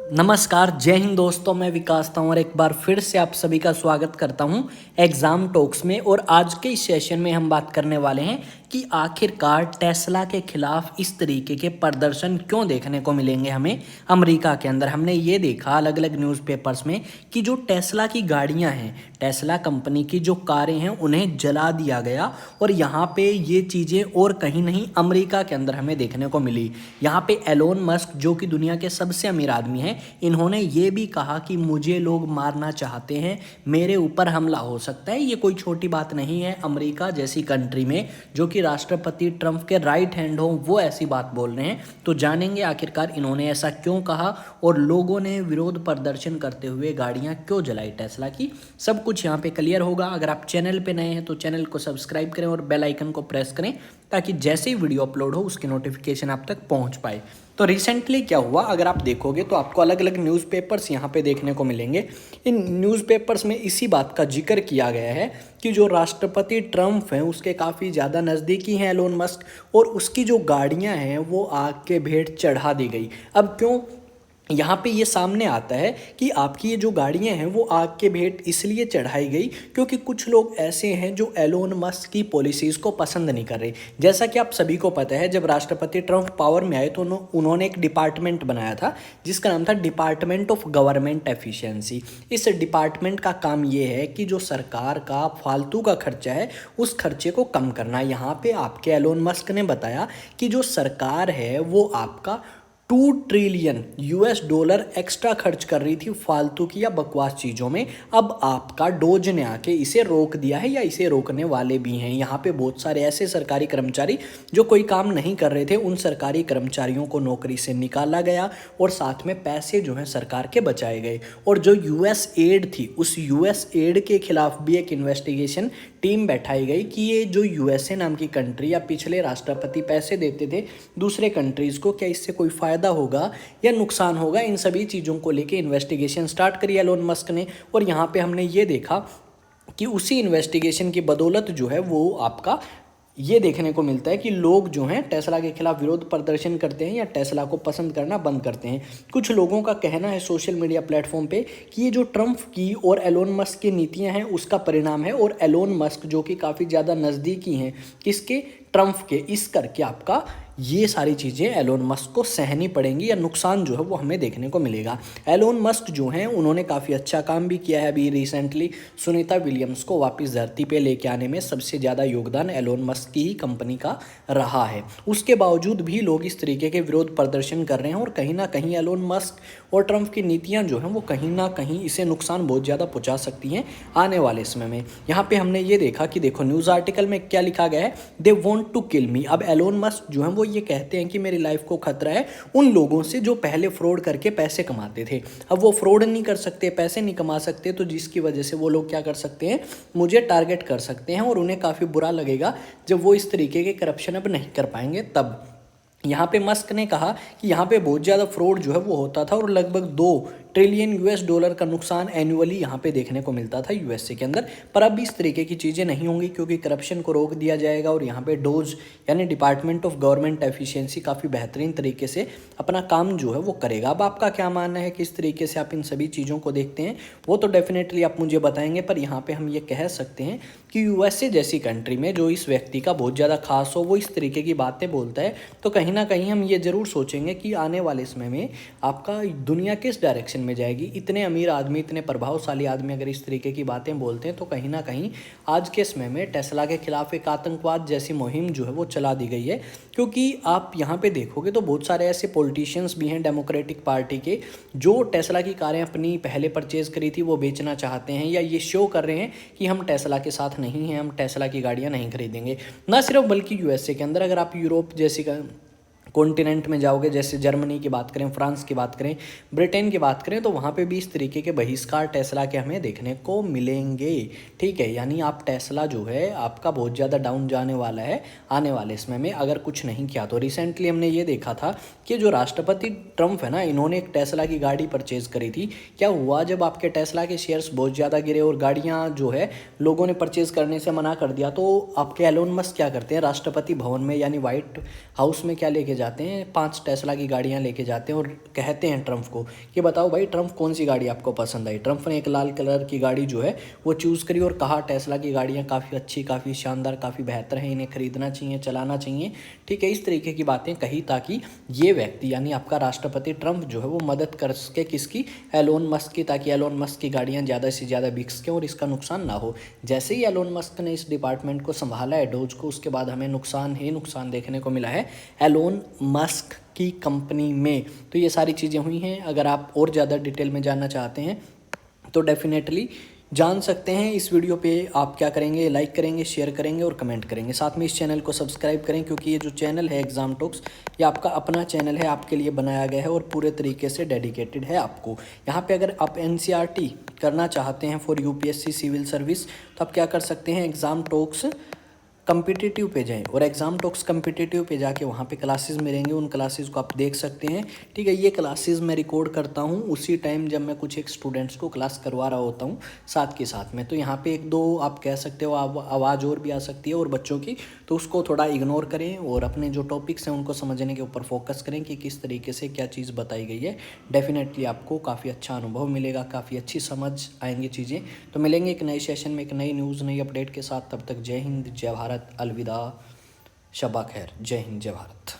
नमस्कार, जय हिंद दोस्तों। मैं विकास था और एक बार फिर से आप सभी का स्वागत करता हूं एग्ज़ाम टॉक्स में। और आज के इस सेशन में हम बात करने वाले हैं कि आखिरकार टेस्ला के खिलाफ इस तरीके के प्रदर्शन क्यों देखने को मिलेंगे हमें अमेरिका के अंदर। हमने ये देखा अलग अलग न्यूज़पेपर्स में कि जो टेस्ला की गाड़ियां हैं, टेस्ला कंपनी की जो कारें हैं, उन्हें जला दिया गया। और यहाँ पे ये चीज़ें और कहीं नहीं अमेरिका के अंदर हमें देखने को मिली। यहाँ पे एलोन मस्क जो कि दुनिया के सबसे अमीर आदमी हैं, इन्होंने ये भी कहा कि मुझे लोग मारना चाहते हैं, मेरे ऊपर हमला हो सकता है। ये कोई छोटी बात नहीं है। अमेरिका जैसी कंट्री में जो कि राष्ट्रपति ट्रंप के राइट हैंड हो, वो ऐसी बात बोल रहे हैं। तो जानेंगे आखिरकार इन्होंने ऐसा क्यों कहा और लोगों ने विरोध प्रदर्शन करते हुए गाड़ियां क्यों जलाई टेस्ला की। सब कुछ यहाँ पे क्लियर होगा। अगर आप चैनल पे नए हैं तो चैनल को सब्सक्राइब करें और बेल आइकन को प्रेस करें ताकि जैसे ही वीडियो अपलोड हो उसकी नोटिफिकेशन आप तक पहुंच पाए। तो रिसेंटली क्या हुआ, अगर आप देखोगे तो आपको अलग अलग न्यूज़पेपर्स यहाँ पे देखने को मिलेंगे। इन न्यूज़पेपर्स में इसी बात का जिक्र किया गया है कि जो राष्ट्रपति ट्रंप हैं उसके काफ़ी ज़्यादा नज़दीकी हैं एलोन मस्क, और उसकी जो गाड़ियाँ हैं वो आग के भेंट चढ़ा दी गई। अब क्यों यहाँ पे ये सामने आता है कि आपकी ये जो गाड़ियाँ हैं वो आग के भेंट इसलिए चढ़ाई गई क्योंकि कुछ लोग ऐसे हैं जो एलोन मस्क की पॉलिसीज़ को पसंद नहीं कर रहे। जैसा कि आप सभी को पता है, जब राष्ट्रपति ट्रंप पावर में आए तो उन्होंने एक डिपार्टमेंट बनाया था जिसका नाम था डिपार्टमेंट ऑफ गवर्नमेंट एफिशिएंसी। इस डिपार्टमेंट का काम ये है कि जो सरकार का फालतू का खर्चा है उस खर्चे को कम करना। यहाँ पे आपके एलोन मस्क ने बताया कि जो सरकार है वो आपका $2 ट्रिलियन एक्स्ट्रा खर्च कर रही थी फालतू की या बकवास चीज़ों में। अब आपका डोज ने आके इसे रोक दिया है या इसे रोकने वाले भी हैं। यहाँ पे बहुत सारे ऐसे सरकारी कर्मचारी जो कोई काम नहीं कर रहे थे, उन सरकारी कर्मचारियों को नौकरी से निकाला गया और साथ में पैसे जो हैं सरकार के बचाए गए। और जो यूएस एड थी, उस यूएस एड के खिलाफ भी एक इन्वेस्टिगेशन टीम बैठाई गई कि ये जो यूएसए नाम की कंट्री या पिछले राष्ट्रपति पैसे देते थे दूसरे कंट्रीज़ को, क्या इससे कोई फ़ायदा होगा या नुकसान होगा। इन सभी चीज़ों को लेके इन्वेस्टिगेशन स्टार्ट करी एलोन मस्क ने। और यहाँ पे हमने ये देखा कि उसी इन्वेस्टिगेशन की बदौलत जो है वो आपका ये देखने को मिलता है कि लोग जो हैं टेस्ला के खिलाफ विरोध प्रदर्शन करते हैं या टेस्ला को पसंद करना बंद करते हैं। कुछ लोगों का कहना है सोशल मीडिया प्लेटफॉर्म पे कि ये जो ट्रंप की और एलोन मस्क की नीतियां हैं उसका परिणाम है। और एलोन मस्क जो कि काफ़ी ज़्यादा नज़दीकी हैं किसके, ट्रंप के, इस करके आपका ये सारी चीज़ें एलोन मस्क को सहनी पड़ेंगी या नुकसान जो है वो हमें देखने को मिलेगा। एलोन मस्क जो हैं उन्होंने काफ़ी अच्छा काम भी किया है। अभी रिसेंटली सुनीता विलियम्स को वापस धरती पे लेके आने में सबसे ज़्यादा योगदान एलोन मस्क की ही कंपनी का रहा है। उसके बावजूद भी लोग इस तरीके के विरोध प्रदर्शन कर रहे हैं और कहीं ना कहीं एलोन मस्क और ट्रंप की नीतियाँ जो हैं वो कहीं ना कहीं इसे नुकसान बहुत ज़्यादा पहुँचा सकती हैं आने वाले समय में। यहाँ पर हमने ये देखा कि देखो न्यूज़ आर्टिकल में क्या लिखा गया है, दे वॉन्ट टू किल मी। अब एलोन मस्क जो है वो ये कहते हैं कि मेरी लाइफ को खतरा है उन लोगों से जो पहले फ्रॉड करके पैसे कमाते थे। अब वो फ्रॉड नहीं कर सकते, पैसे नहीं कमा सकते, तो जिसकी वजह से वो लोग क्या कर सकते हैं, मुझे टारगेट कर सकते हैं और उन्हें काफ़ी बुरा लगेगा जब वो इस तरीके के करप्शन अब नहीं कर पाएंगे। तब यहाँ पे मस्क ने कहा कि यहाँ पे बहुत ज़्यादा फ्रॉड जो है वो होता था और लगभग $2 ट्रिलियन का नुकसान एनुअली यहाँ पे देखने को मिलता था यूएसए के अंदर। पर अब इस तरीके की चीज़ें नहीं होंगी क्योंकि करप्शन को रोक दिया जाएगा और यहाँ पे डोज यानी डिपार्टमेंट ऑफ गवर्नमेंट एफिशिएंसी काफ़ी बेहतरीन तरीके से अपना काम जो है वो करेगा। अब आपका क्या मानना है, किस तरीके से आप इन सभी चीज़ों को देखते हैं, वो तो डेफिनेटली आप मुझे बताएंगे। पर यहाँ पर हम ये कह सकते हैं कि यूएसए जैसी कंट्री में जो इस व्यक्ति का बहुत ज़्यादा खास हो, वो इस तरीके की बातें बोलता है, तो कहीं ना कहीं हम ये ज़रूर सोचेंगे कि आने वाले समय में आपका दुनिया किस डायरेक्शन में जाएगी। इतने अमीर आदमी, इतने प्रभावशाली आदमी अगर इस तरीके की बातें बोलते हैं तो कहीं ना कहीं आज के समय में टेस्ला के खिलाफ एक आतंकवाद जैसी मुहिम जो है वो चला दी गई है। क्योंकि आप यहाँ पे देखोगे तो बहुत सारे ऐसे पॉलिटिशियंस भी हैं डेमोक्रेटिक पार्टी के जो टेस्ला की कारें अपनी पहले परचेज़ करी थी वो बेचना चाहते हैं या ये शो कर रहे हैं कि हम टेस्ला के साथ नहीं हैं, हम टेस्ला की गाड़ियाँ नहीं खरीदेंगे। ना सिर्फ बल्कि यूएसए के अंदर अगर आप यूरोप जैसी कॉन्टिनेंट में जाओगे, जैसे जर्मनी की बात करें, फ्रांस की बात करें, ब्रिटेन की बात करें, तो वहाँ पे भी इस तरीके के बहिष्कार टेस्ला के हमें देखने को मिलेंगे। ठीक है, यानी आप टेस्ला जो है आपका बहुत ज़्यादा डाउन जाने वाला है आने वाले समय में अगर कुछ नहीं किया तो। रिसेंटली हमने ये देखा था कि जो राष्ट्रपति ट्रंप है ना, इन्होंने एक टेस्ला की गाड़ी परचेज़ करी थी। क्या हुआ, जब आपके टेस्ला के शेयर्स बहुत ज़्यादा गिरे और गाड़ियाँ जो है लोगों ने परचेज़ करने से मना कर दिया, तो आपके एलोन मस्क क्या करते हैं, राष्ट्रपति भवन में यानी व्हाइट हाउस में क्या लेके जाते हैं, 5 टेस्ला की गाड़ियाँ लेके जाते हैं और कहते हैं ट्रम्प को कि बताओ भाई ट्रम्प कौन सी गाड़ी आपको पसंद आई। ट्रम्प ने एक लाल कलर की गाड़ी जो है वो चूज़ करी और कहा टेस्ला की गाड़ियाँ काफ़ी अच्छी, काफ़ी शानदार, काफ़ी बेहतर हैं, इन्हें खरीदना चाहिए, चलाना चाहिए। ठीक है, इस तरीके की बातें कही ताकि ये व्यक्ति यानी आपका राष्ट्रपति ट्रम्प जो है वो मदद कर सके किसकी, एलोन मस्क की, ताकि एलोन मस्क की गाड़ियाँ ज़्यादा से ज़्यादा बिक सकें और इसका नुकसान ना हो। जैसे ही एलोन मस्क ने इस डिपार्टमेंट को संभाला है डोज को, उसके बाद हमें नुकसान ही नुकसान देखने को मिला है एलोन मस्क की कंपनी में। तो ये सारी चीज़ें हुई हैं। अगर आप और ज़्यादा डिटेल में जानना चाहते हैं तो डेफिनेटली जान सकते हैं। इस वीडियो पे आप क्या करेंगे, लाइक करेंगे, शेयर करेंगे और कमेंट करेंगे। साथ में इस चैनल को सब्सक्राइब करें क्योंकि ये जो चैनल है एग्जाम टॉक्स, ये आपका अपना चैनल है, आपके लिए बनाया गया है और पूरे तरीके से डेडिकेटेड है आपको। यहाँ पे अगर आप NCERT करना चाहते हैं फॉर UPSC सिविल सर्विस तो आप क्या कर सकते हैं, एग्ज़ाम टॉक्स कम्पिटिटिव पे जाएं और एग्ज़ाम टॉक्स कम्पिटिटिव पे जाके वहाँ पे क्लासेस मिलेंगे, उन क्लासेस को आप देख सकते हैं। ठीक है, ये क्लासेस मैं रिकॉर्ड करता हूँ उसी टाइम जब मैं कुछ एक स्टूडेंट्स को क्लास करवा रहा होता हूँ साथ के साथ में। तो यहाँ पे एक दो आप कह सकते हो आवाज़ और भी आ सकती है और बच्चों की, तो उसको थोड़ा इग्नोर करें और अपने जो टॉपिक्स हैं उनको समझने के ऊपर फोकस करें कि किस तरीके से क्या चीज़ बताई गई है। डेफिनेटली आपको काफ़ी अच्छा अनुभव मिलेगा, काफ़ी अच्छी समझ आएंगी चीज़ें। तो मिलेंगे एक नए सेशन में एक नई न्यूज़, नई अपडेट के साथ। तब तक जय हिंद, जय भारत, अलविदा, शब्बा खैर, जय हिंद, जय भारत।